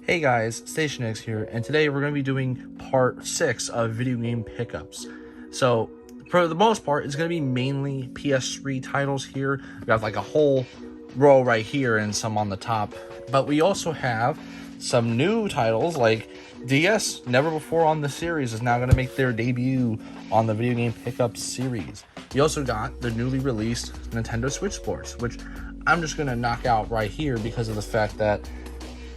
Hey guys, Station X here, and today we're going to be doing part 6 of video game pickups. So, for the most part, it's going to be mainly PS3 titles here. We have like a whole row right here and some on the top. But we also have some new titles like DS, never before on the series, is now going to make their debut on the video game pickups series. We also got the newly released Nintendo Switch Sports, which I'm just going to knock out right here because of the fact that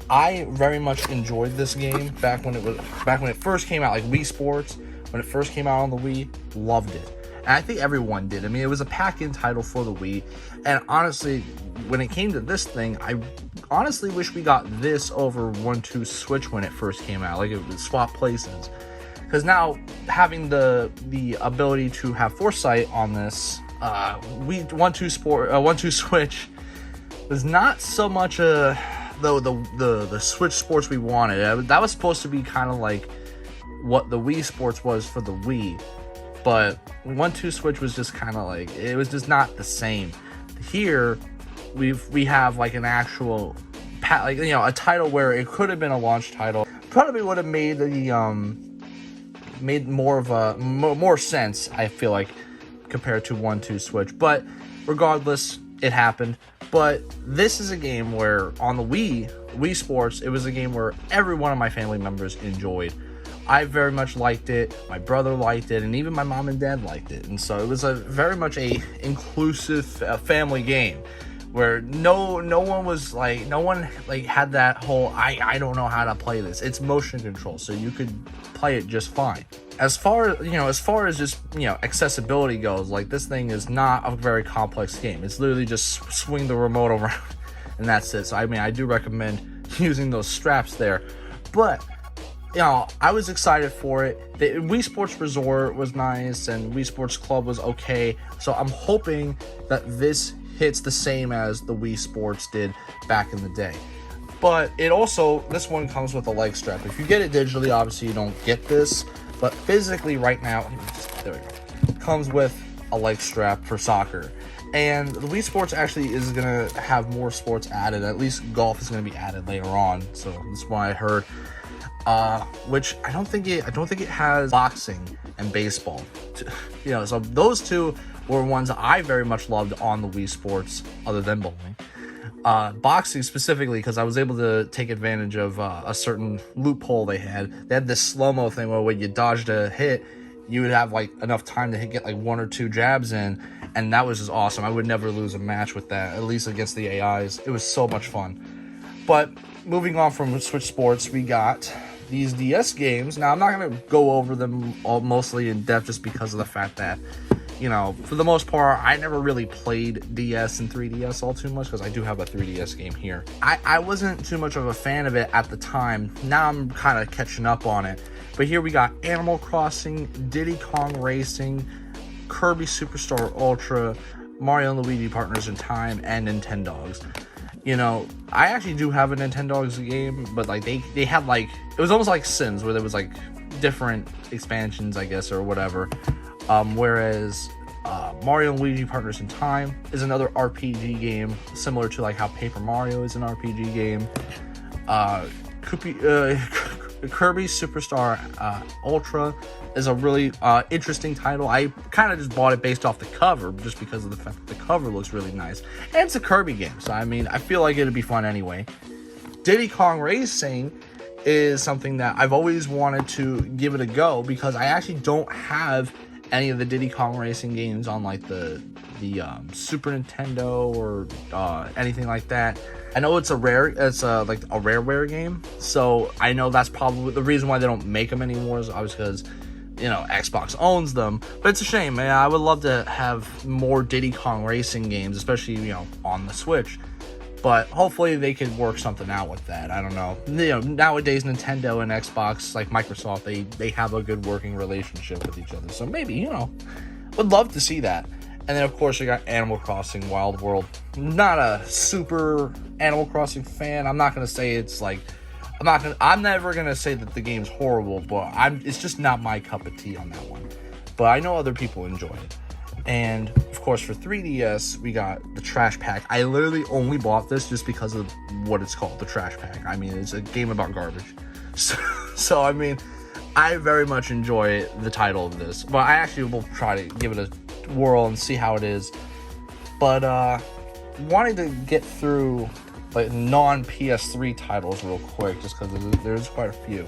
I very much enjoyed this game back when it first came out, like Wii Sports, when it first came out on the Wii, loved it. And I think everyone did. I mean, it was a pack-in title for the Wii, and honestly, when it came to this thing, I honestly wish we got this over 1-2 Switch when it first came out, like it would swap places. Because now, having the ability to have foresight on this, 1-2 Switch was not so much a... the Switch Sports we wanted. That was supposed to be kind of like what the Wii Sports was for the Wii, but 1-2 Switch was just kind of like, it was just not the same. Here we have like an actual a title where it could have been a launch title. Probably would have made the made more of a more sense, I feel like, compared to 1-2 Switch. But regardless, it happened. But this is a game where on the Wii Sports, it was a game where every one of my family members enjoyed. I very much liked it, my brother liked it, and even my mom and dad liked it. And so it was very much a inclusive family game where no one had that whole I don't know how to play this. It's motion control, so you could play it just fine. As far as just accessibility goes, like, this thing is not a very complex game. It's literally just swing the remote around and that's it. So I mean, I do recommend using those straps there. But I was excited for it. The Wii Sports Resort was nice and Wii Sports Club was okay. So I'm hoping that this hits the same as the Wii Sports did back in the day. But this one comes with a leg strap. If you get it digitally, obviously you don't get this. But physically right now, there we go, comes with a leg strap for soccer. And the Wii Sports actually is going to have more sports added. At least golf is going to be added later on. So that's why I heard. Which I don't think it has boxing and baseball. So those two were ones I very much loved on the Wii Sports, other than bowling. Boxing specifically, because I was able to take advantage of a certain loophole they had. They had this slow-mo thing where when you dodged a hit, you would have like enough time to get like 1 or 2 jabs in, and that was just awesome. I would never lose a match with that, at least against the AIs. It was so much fun. But moving on from Switch Sports, we got these DS games. Now, I'm not going to go over them all mostly in depth just because of the fact that, for the most part, I never really played DS and 3DS all too much because I do have a 3DS game here. I wasn't too much of a fan of it at the time. Now I'm kind of catching up on it. But here we got Animal Crossing, Diddy Kong Racing, Kirby Superstar Ultra, Mario and Luigi Partners in Time, and Nintendogs. I actually do have a Nintendogs game, but like they had like, it was almost like Sims where there was like different expansions, I guess, or whatever. Whereas Mario and Luigi Partners in Time is another RPG game, similar to like how Paper Mario is an RPG game. Kirby Superstar Ultra is a really interesting title. I kind of just bought it based off the cover, just because of the fact that the cover looks really nice. And it's a Kirby game, so I mean, I feel like it'd be fun anyway. Diddy Kong Racing is something that I've always wanted to give it a go, because I actually don't have any of the Diddy Kong Racing games on like the Super Nintendo or anything like that. I know it's like a rareware game, so I know that's probably the reason why they don't make them anymore, is obviously because Xbox owns them. But it's a shame, man. I would love to have more Diddy Kong Racing games, especially on the Switch. But hopefully they could work something out with that. I don't know. Nowadays Nintendo and Xbox, like Microsoft, they have a good working relationship with each other. So maybe, would love to see that. And then of course you got Animal Crossing Wild World. Not a super Animal Crossing fan. I'm not gonna say it's like, I'm never gonna say that the game's horrible, but it's just not my cup of tea on that one. But I know other people enjoy it. And of course for 3DS, we got the Trash Pack. I literally only bought this just because of what it's called, the Trash Pack. I mean, it's a game about garbage. So I mean, I very much enjoy the title of this. But I actually will try to give it a whirl and see how it is. But wanting to get through like non-PS3 titles real quick, just because there's quite a few.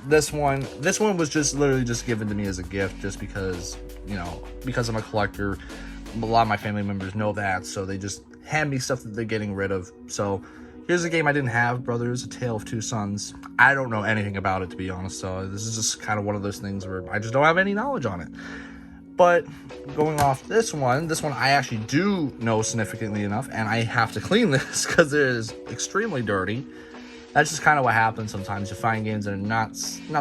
This one was just literally just given to me as a gift, just because, you know, because I'm a collector. A lot of my family members know that, so they just hand me stuff that they're getting rid of. So here's a game I didn't have, Brothers: A Tale of Two Sons. I don't know anything about it, to be honest, so this is just kind of one of those things where I just don't have any knowledge on it. But going off this one I actually do know significantly enough, and I have to clean this because it is extremely dirty. That's just kind of what happens sometimes. You find games that are not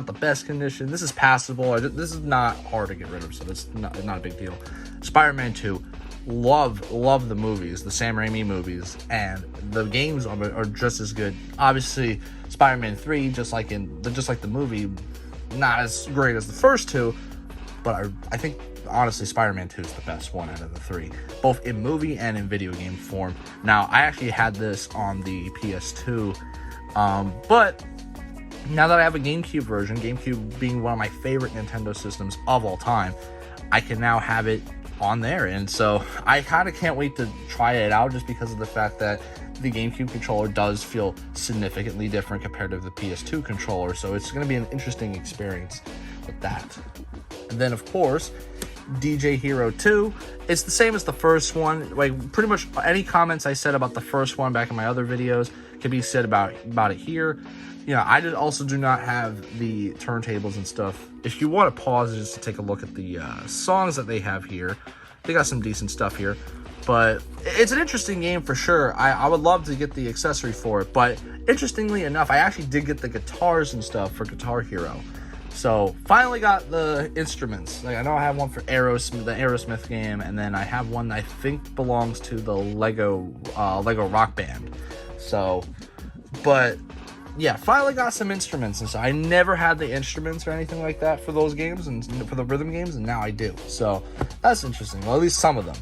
the best condition. This is passable. This is not hard to get rid of, so it's not a big deal. Spider-Man 2, love the movies, the Sam Raimi movies, and the games are just as good. Obviously, Spider-Man 3, just like the movie, not as great as the first two, but I think honestly Spider-Man 2 is the best one out of the three, both in movie and in video game form. Now, I actually had this on the PS2. But now that I have a GameCube version, GameCube being one of my favorite Nintendo systems of all time, I can now have it on there. And so I kind of can't wait to try it out, just because of the fact that the GameCube controller does feel significantly different compared to the PS2 controller. So it's going to be an interesting experience with that. And then, of course, DJ Hero 2. It's the same as the first one. Like, pretty much any comments I said about the first one back in my other videos can be said about it here. You know, I also do not have the turntables and stuff. If you want to pause just to take a look at the songs that they have here, they got some decent stuff here. But it's an interesting game for sure. I would love to get the accessory for it. But interestingly enough, I actually did get the guitars and stuff for Guitar Hero. So finally got the instruments. Like, I know I have one for Aerosmith, the Aerosmith game, and then I have one that I think belongs to the Lego Rock Band. So, but yeah, finally got some instruments, and so I never had the instruments or anything like that for those games and for the rhythm games, and now I do. So that's interesting. Well, at least some of them.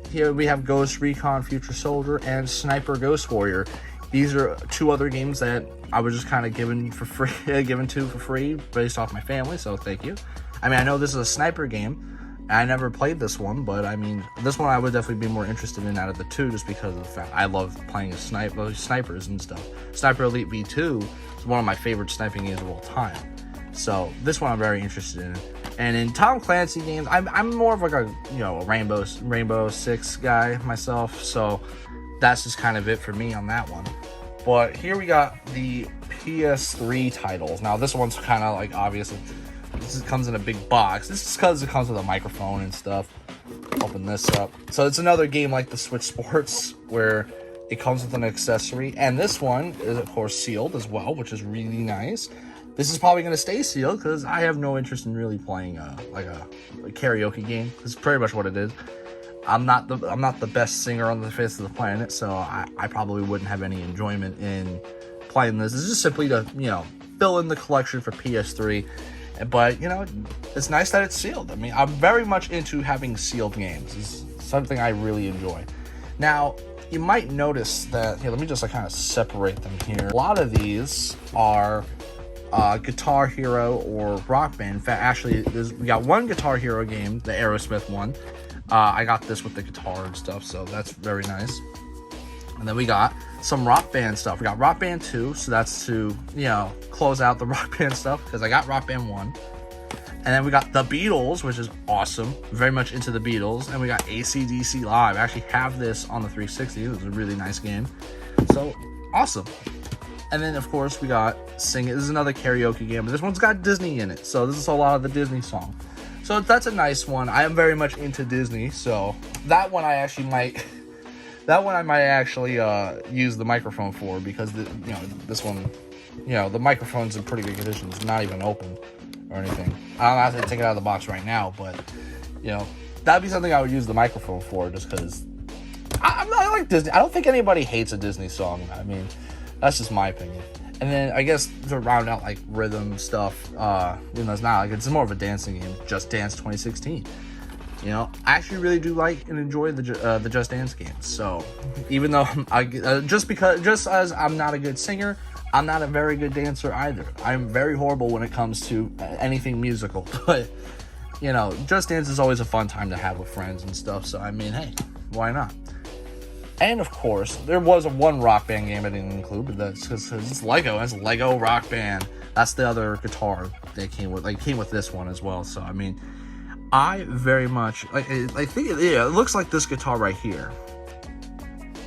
Here we have Ghost Recon Future Soldier and Sniper Ghost Warrior. These are two other games that I was just kind of given for free based off my family, so thank you. I mean, I know this is a sniper game. I never played this one, but I mean, this one I would definitely be more interested in out of the two, just because of the fact I love playing as snipers and stuff. Sniper Elite V2 is one of my favorite sniping games of all time. So this one I'm very interested in. And in Tom Clancy games, I'm more of like a Rainbow Six guy myself, so that's just kind of it for me on that one. But here we got the PS3 titles. Now this one's kind of like obvious. This comes in a big box. This is because it comes with a microphone and stuff. Open this up. So it's another game like the Switch Sports where it comes with an accessory. And this one is, of course, sealed as well, which is really nice. This is probably going to stay sealed because I have no interest in really playing a karaoke game. It's pretty much what it is. I'm not the best singer on the face of the planet, so I probably wouldn't have any enjoyment in playing this. It's just simply to, fill in the collection for PS3. But, it's nice that it's sealed. I mean, I'm very much into having sealed games. It's something I really enjoy. Now, you might notice that, here, let me just kind of separate them here. A lot of these are Guitar Hero or Rock Band. In fact, actually, we got one Guitar Hero game, the Aerosmith one. I got this with the guitar and stuff, so that's very nice. And then we got some Rock Band stuff. We got Rock Band 2, so that's to, close out the Rock Band stuff, because I got Rock Band 1. And then we got The Beatles, which is awesome. Very much into The Beatles. And we got AC/DC Live. I actually have this on the 360. It was a really nice game. So, awesome. And then, of course, we got Sing It. This is another karaoke game, but this one's got Disney in it. So, this is a lot of the Disney songs. So, that's a nice one. I am very much into Disney, so that one I actually might... That one I might actually use the microphone for, because this one, the microphone's in pretty good condition. It's not even open or anything. I don't have to take it out of the box right now, but that'd be something I would use the microphone for, just because I like Disney. I don't think anybody hates a Disney song. I mean, That's just my opinion. And then I guess to round out like rhythm stuff, it's not like it's more of a dancing game. Just Dance 2016. I actually really do like and enjoy the Just Dance games. So even though just as I'm not a good singer, I'm not a very good dancer either. I'm very horrible when it comes to anything musical. But Just Dance is always a fun time to have with friends and stuff. So I mean, hey, why not? And of course, there was one Rock Band game I didn't include, but that's because it's Lego. It's Lego Rock Band. That's the other guitar that came with this one as well. So I mean, I very much I think it looks like this guitar right here.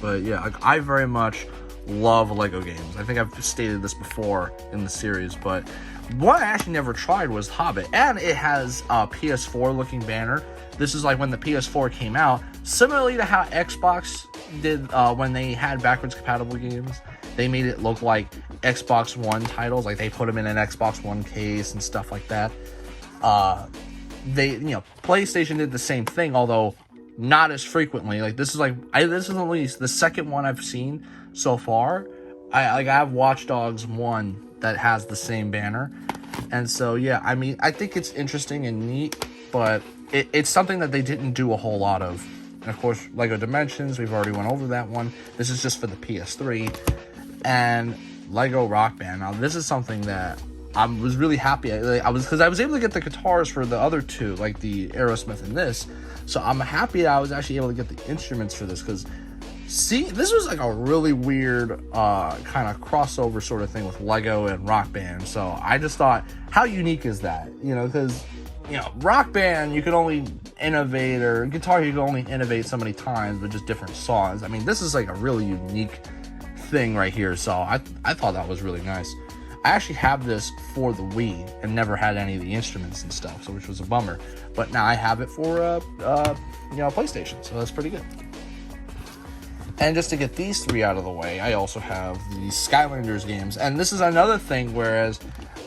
But yeah, I very much love Lego games. I think I've stated this before in the series, but what I actually never tried was Hobbit, and it has a PS4 looking banner. This is like when the PS4 came out, similarly to how Xbox did when they had backwards compatible games. They made it look like Xbox One titles, like they put them in an Xbox One case and stuff like that. PlayStation did the same thing, although not as frequently. Like this is at least the second one I've seen so far. I have Watch Dogs 1 that has the same banner, and so yeah, I mean, I think it's interesting and neat, but it's something that they didn't do a whole lot of. And of course, Lego Dimensions, we've already went over that one. This is just for the PS3, and Lego Rock Band. Now, this is something that I was really happy. Because I was able to get the guitars for the other two, like the Aerosmith and this. So I'm happy I was actually able to get the instruments for this, because this was like a really weird kind of crossover sort of thing with Lego and Rock Band. So I just thought, how unique is that? Because Rock Band, you could only innovate, or guitar, you could only innovate so many times with just different songs. I mean, this is like a really unique thing right here. So I thought that was really nice. I actually have this for the Wii and never had any of the instruments and stuff, so which was a bummer. But now I have it for PlayStation, so that's pretty good. And just to get these three out of the way, I also have the Skylanders games. And this is another thing, whereas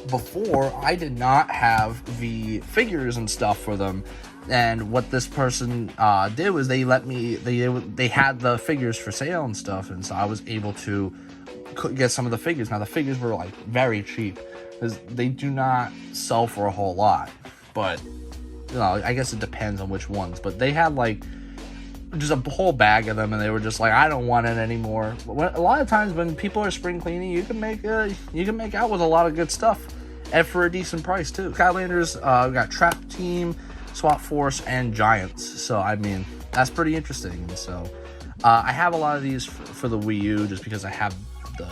before I did not have the figures and stuff for them. And what this person did was they had the figures for sale and stuff, and so I was able to get some of the figures. Now the figures were like very cheap, because they do not sell for a whole lot, but I guess it depends on which ones. But they had like just a whole bag of them, and they were just like, I don't want it anymore. But a lot of times when people are spring cleaning, you can make out with a lot of good stuff, and for a decent price too. Skylanders, we got Trap Team, SWAT Force, and Giants. So I mean, that's pretty interesting. And so I have a lot of these for the Wii U, just because I have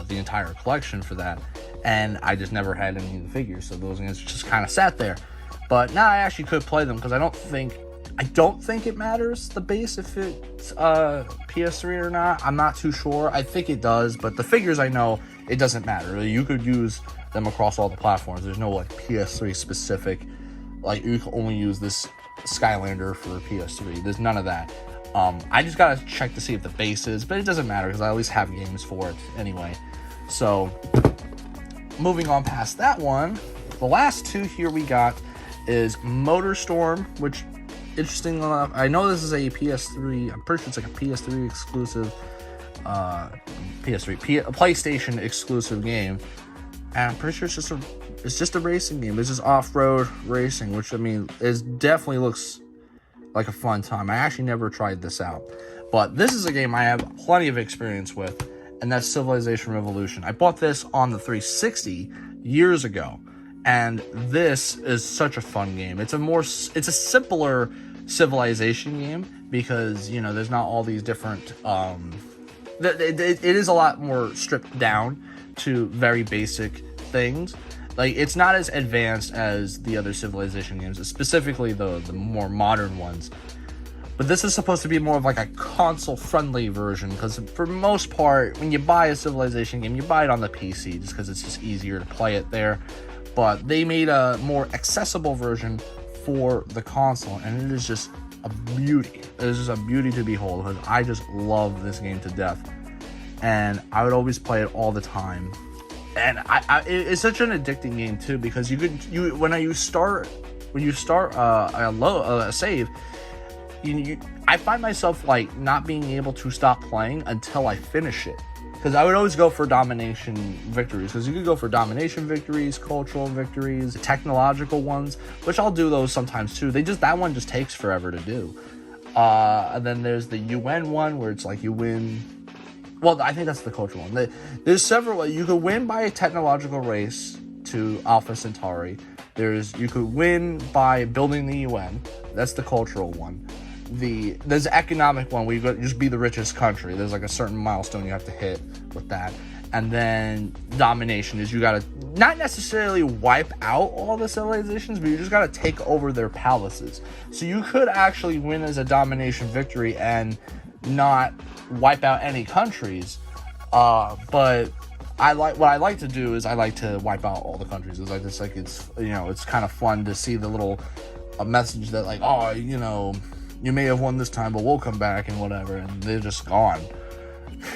the entire collection for that, and I just never had any of the figures, so those games just kind of sat there. But now I actually could play them, because I don't think it matters the base if it's PS3 or not. I'm not too sure. I think it does, but the figures, I know it doesn't matter. You could use them across all the platforms. There's no like PS3 specific, like you can only use this Skylander for PS3. There's none of that. I just gotta check to see if the base is, but it doesn't matter, because I at least have games for it anyway. So moving on past that one, the last two here we got is Motorstorm, which, interesting enough, I know this is a PS3, I'm pretty sure it's like a PS3 exclusive, PlayStation exclusive game, and I'm pretty sure it's just a racing game. It's just off-road racing, which I mean, definitely looks like a fun time. I actually never tried this out, but this is a game I have plenty of experience with, and that's Civilization Revolution. I bought this on the 360 years ago, and this is such a fun game. It's a simpler Civilization game, because there's not all these different it is a lot more stripped down to very basic things. Like, it's not as advanced as the other Civilization games, specifically the more modern ones. But this is supposed to be more of like a console-friendly version, because for the most part, when you buy a Civilization game, you buy it on the PC, just because it's just easier to play it there. But they made a more accessible version for the console, and it is just a beauty. It is just a beauty to behold, because I just love this game to death. And I would always play it all the time. And it's such an addicting game too, because when you start a save, I find myself like not being able to stop playing until I finish it. because I would always go for domination victories, because you could go for domination victories, cultural victories, technological ones, which I'll do those sometimes too. That one just takes forever to do. And then there's the UN one, where it's like you win. Well, I think that's the cultural one. There's several. You could win by a technological race to Alpha Centauri. You could win by building the UN. That's the cultural one. There's the economic one where you just be the richest country. There's like a certain milestone you have to hit with that. And then domination is you gotta not necessarily wipe out all the civilizations, but you just gotta take over their palaces. So you could actually win as a domination victory and not wipe out any countries. But what I like to do is I like to wipe out all the countries. It's kind of fun to see the little message that like, oh, you may have won this time, but we'll come back and whatever, and they're just gone.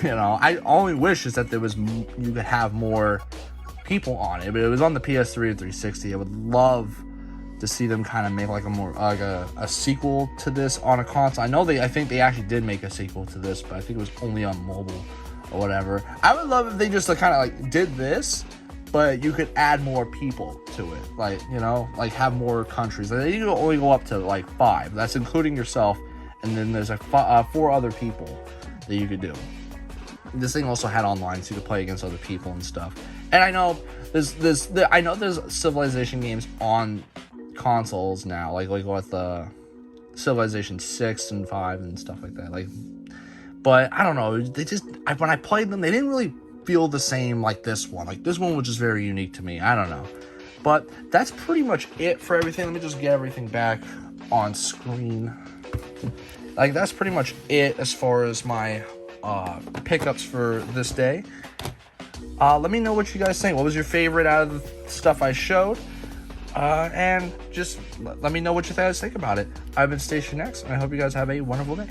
I only wish is that you could have more people on it, but it was on the PS3 and 360. I would love to see them kind of make like a sequel to this on a console. I think they actually did make a sequel to this, but I think it was only on mobile or whatever. I would love if they just kind of like did this, but you could add more people to it, like have more countries. You can only go up to like 5. That's including yourself, and then there's like 4 other people that you could do. This thing also had online, so you could play against other people and stuff. And I know there's Civilization games on consoles now, like with the Civilization 6 and 5 and stuff like that. But I don't know. When I played them, they didn't really feel the same like this one. Like this one was just very unique to me. I don't know. But that's pretty much it for everything. Let me just get everything back on screen. Like that's pretty much it as far as my pickups for this day. Let me know what you guys think. What was your favorite out of the stuff I showed? And just let me know what you guys think about it. I've been Station X, and I hope you guys have a wonderful day.